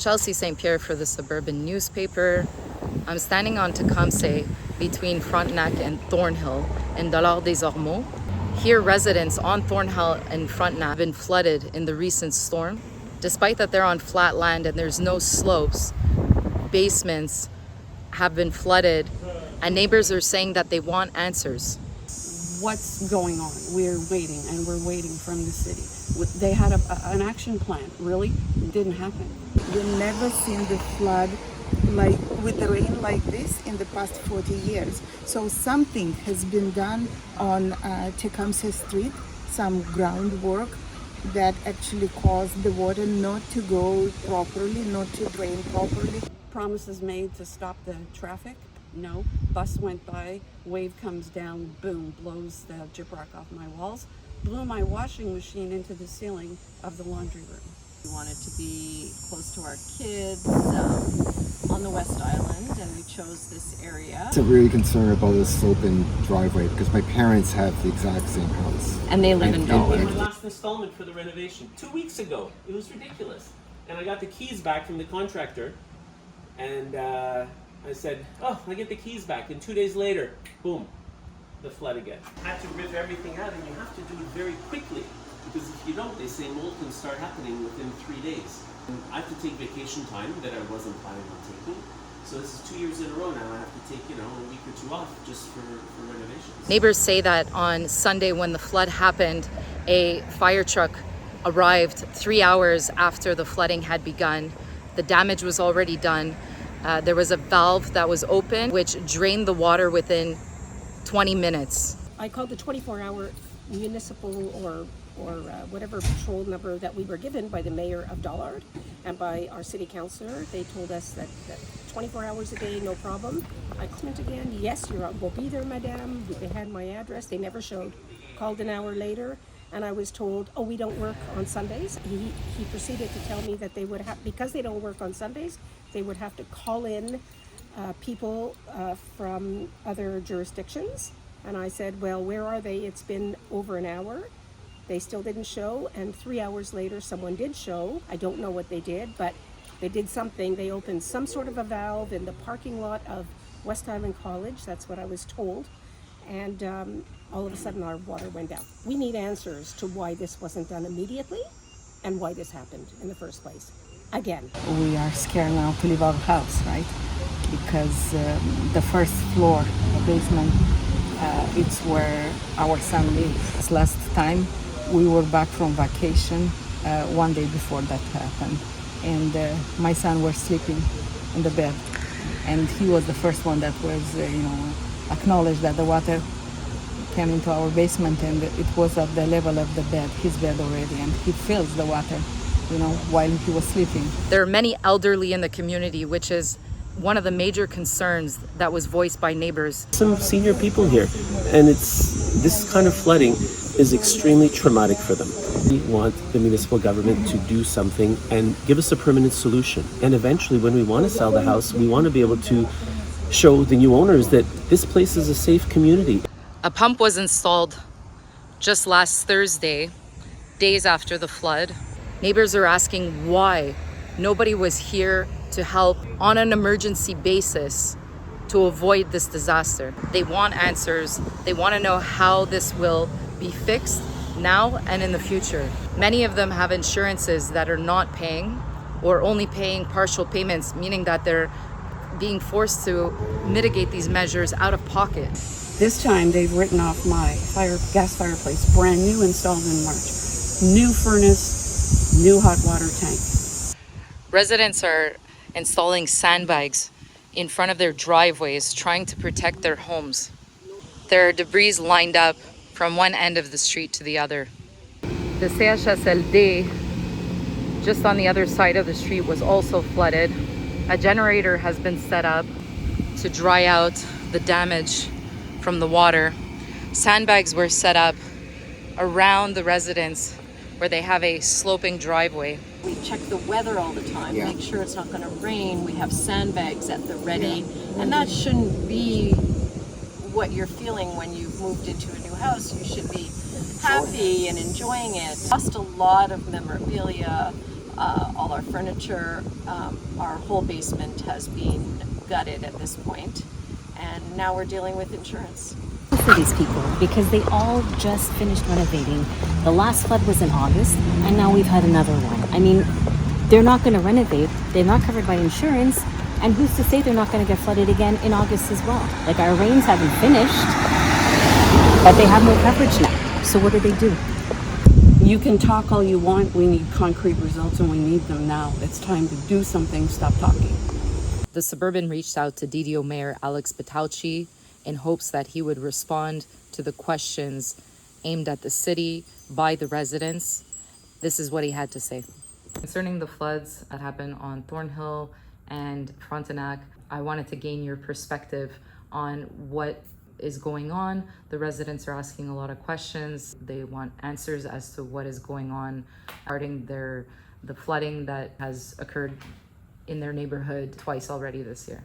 Chelsea St. Pierre for the Suburban newspaper. I'm standing on Tecumseh between Frontenac and Thornhill in Dollard-des-Ormeaux. Here, residents on Thornhill and Frontenac have been flooded in the recent storm. Despite that they're on flat land and there's no slopes, basements have been flooded, and neighbors are saying that they want answers. What's going on? We're waiting, and we're waiting from the city. They had an action plan. Really? It didn't happen. We've never seen the flood like with the rain like this in the past 40 years. So something has been done on Tecumseh Street, some groundwork that actually caused the water not to go properly, not to drain properly. Promises made to stop the traffic. No. Bus went by, wave comes down, boom, blows the gyprock off my walls, blew my washing machine into the ceiling of the laundry room. We wanted to be close to our kids on the West Island, and we chose this area. I'm really concerned about the sloping driveway because my parents have the exact same house. And they live in Dollard. My last installment for the renovation 2 weeks ago. It was ridiculous. And I got the keys back from the contractor, and I said, oh, I get the keys back. And 2 days later, boom, the flood again. I had to rip everything out, and you have to do it very quickly. Because if you don't, they say mold can start happening within 3 days. And I have to take vacation time that I wasn't planning on taking. So this is 2 years in a row now. I have to take, a week or two off just for renovations. Neighbors say that on Sunday when the flood happened, a fire truck arrived 3 hours after the flooding had begun. The damage was already done. There was a valve that was open, which drained the water within 20 minutes. I called the 24-hour municipal or whatever patrol number that we were given by the mayor of Dollard and by our city councillor. They told us that 24 hours a day, no problem. I called again. Yes, we'll be there, madame. They had my address. They never showed. Called an hour later, and I was told, oh, we don't work on Sundays. He proceeded to tell me that they would have, because they don't work on Sundays, they would have to call in people from other jurisdictions. And I said, well, where are they? It's been over an hour. They still didn't show, and 3 hours later, someone did show. I don't know what they did, but they did something. They opened some sort of a valve in the parking lot of West Island College. That's what I was told. And all of a sudden, our water went down. We need answers to why this wasn't done immediately and why this happened in the first place. Again. We are scared now to leave our house, right? Because the first floor, the basement, it's where our son lives. Last time, we were back from vacation 1 day before that happened, and my son was sleeping in the bed, and he was the first one that was acknowledged that the water came into our basement, and it was at the level of the bed, his bed already, and he feels the water while he was sleeping. There are many elderly in the community, which is one of the major concerns that was voiced by neighbors. Some senior people here, and this kind of flooding is extremely traumatic for them. We want the municipal government to do something and give us a permanent solution. And eventually, when we want to sell the house, we want to be able to show the new owners that this place is a safe community. A pump was installed just last Thursday, days after the flood. Neighbors are asking why nobody was here to help on an emergency basis to avoid this disaster. They want answers. They want to know how this will be fixed now and in the future. Many of them have insurances that are not paying or only paying partial payments, meaning that they're being forced to mitigate these measures out of pocket. This time they've written off my gas fireplace, brand new, installed in March. New furnace, new hot water tank. Residents are installing sandbags in front of their driveways, trying to protect their homes. There are debris lined up from one end of the street to the other. The CHSLD, just on the other side of the street, was also flooded. A generator has been set up to dry out the damage from the water. Sandbags were set up around the residents where they have a sloping driveway. We check the weather all the time, make sure it's not going to rain. We have sandbags at the ready, and that shouldn't be what you're feeling when you've moved into a new house. You should be happy and enjoying it. Lost a lot of memorabilia, all our furniture. Our whole basement has been gutted at this point, and now we're dealing with insurance. For these people, because they all just finished renovating. The last flood was in August, and now we've had another one. I mean, they're not going to renovate, they're not covered by insurance, and who's to say they're not going to get flooded again in August as well? Like, our rains haven't finished, but they have no coverage now. So what do? You can talk all you want. We need concrete results, and we need them now. It's time to do something. Stop talking. The Suburban reached out to DDO Mayor Alex Batauchi in hopes that he would respond to the questions aimed at the city by the residents. This is what he had to say. Concerning the floods that happened on Thornhill and Frontenac, I wanted to gain your perspective on what is going on. The residents are asking a lot of questions. They want answers as to what is going on regarding the flooding that has occurred in their neighborhood twice already this year.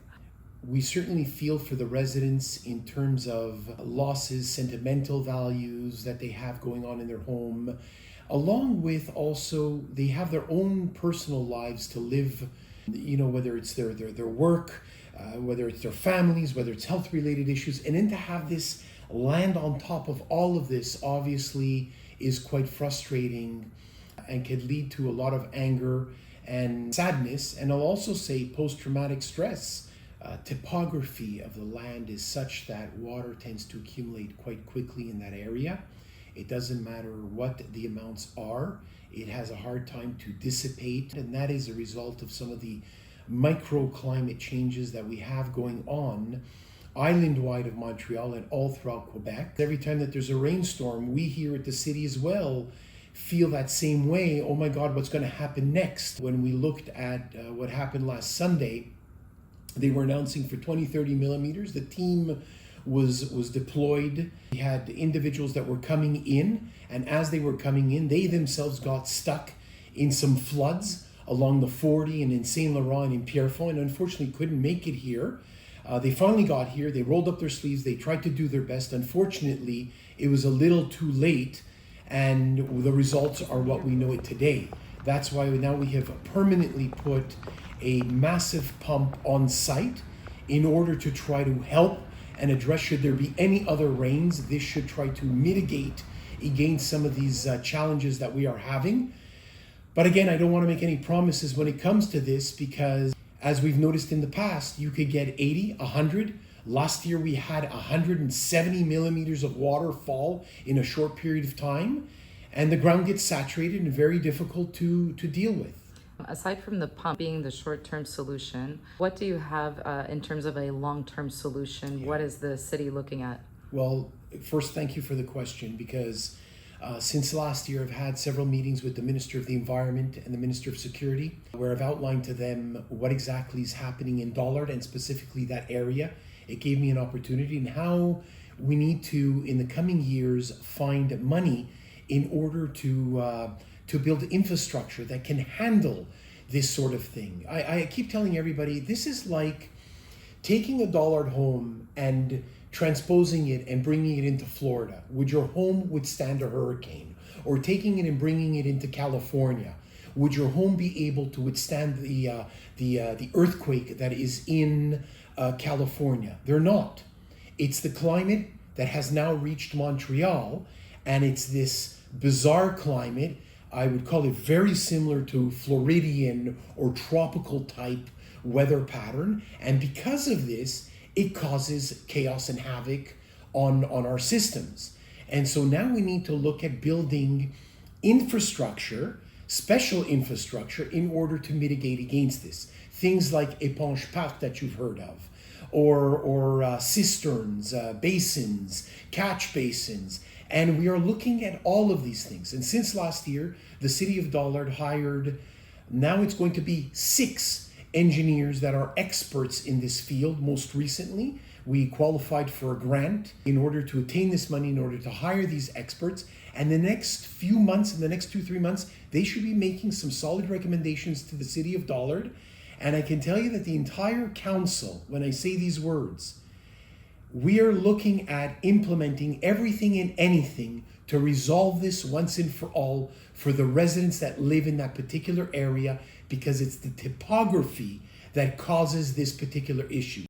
We certainly feel for the residents in terms of losses, sentimental values that they have going on in their home, along with also they have their own personal lives to live, whether it's their work, whether it's their families, whether it's health-related issues, and then to have this land on top of all of this obviously is quite frustrating and can lead to a lot of anger and sadness, and I'll also say post-traumatic stress. Topography of the land is such that water tends to accumulate quite quickly in that area. It doesn't matter what the amounts are, it has a hard time to dissipate, and that is a result of some of the microclimate changes that we have going on island-wide of Montreal and all throughout Quebec. Every time that there's a rainstorm, we here at the city as well feel that same way. Oh my God, what's going to happen next? When we looked at what happened last Sunday, they were announcing for 20-30 millimeters. The team was deployed. We had individuals that were coming in, and as they were coming in, they themselves got stuck in some floods along the 40 and in Saint Laurent and in Pierrefonds, and unfortunately couldn't make it here. They finally got here. They rolled up their sleeves. They tried to do their best. Unfortunately, it was a little too late, and the results are what we know it today. That's why now we have permanently put a massive pump on site in order to try to help and address, should there be any other rains, this should try to mitigate against some of these challenges that we are having. But again, I don't want to make any promises when it comes to this, because as we've noticed in the past, you could get 80, 100. Last year we had 170 millimeters of water fall in a short period of time, and the ground gets saturated and very difficult to deal with. Aside from the pump being the short-term solution, what do you have in terms of a long-term solution? What is the city looking at? Well, first, thank you for the question, because since last year, I've had several meetings with the Minister of the Environment and the Minister of Security, where I've outlined to them what exactly is happening in Dollard and specifically that area. It gave me an opportunity and how we need to, in the coming years, find money in order to build infrastructure that can handle this sort of thing. I keep telling everybody, this is like taking a Dollard home and transposing it and bringing it into Florida. Would your home withstand a hurricane? Or taking it and bringing it into California? Would your home be able to withstand the earthquake that is in California? They're not. It's the climate that has now reached Montreal, and it's this bizarre climate. I would call it very similar to Floridian or tropical type weather pattern. And because of this, it causes chaos and havoc on our systems. And so now we need to look at building infrastructure, special infrastructure, in order to mitigate against this. Things like éponge parc that you've heard of, or cisterns, basins, catch basins. And we are looking at all of these things. And since last year, the city of Dollard hired, now it's going to be 6 engineers that are experts in this field. Most recently, we qualified for a grant in order to attain this money, in order to hire these experts. And the next few months, in the next 2-3 months, they should be making some solid recommendations to the city of Dollard. And I can tell you that the entire council, when I say these words, we are looking at implementing everything and anything to resolve this once and for all for the residents that live in that particular area, because it's the topography that causes this particular issue.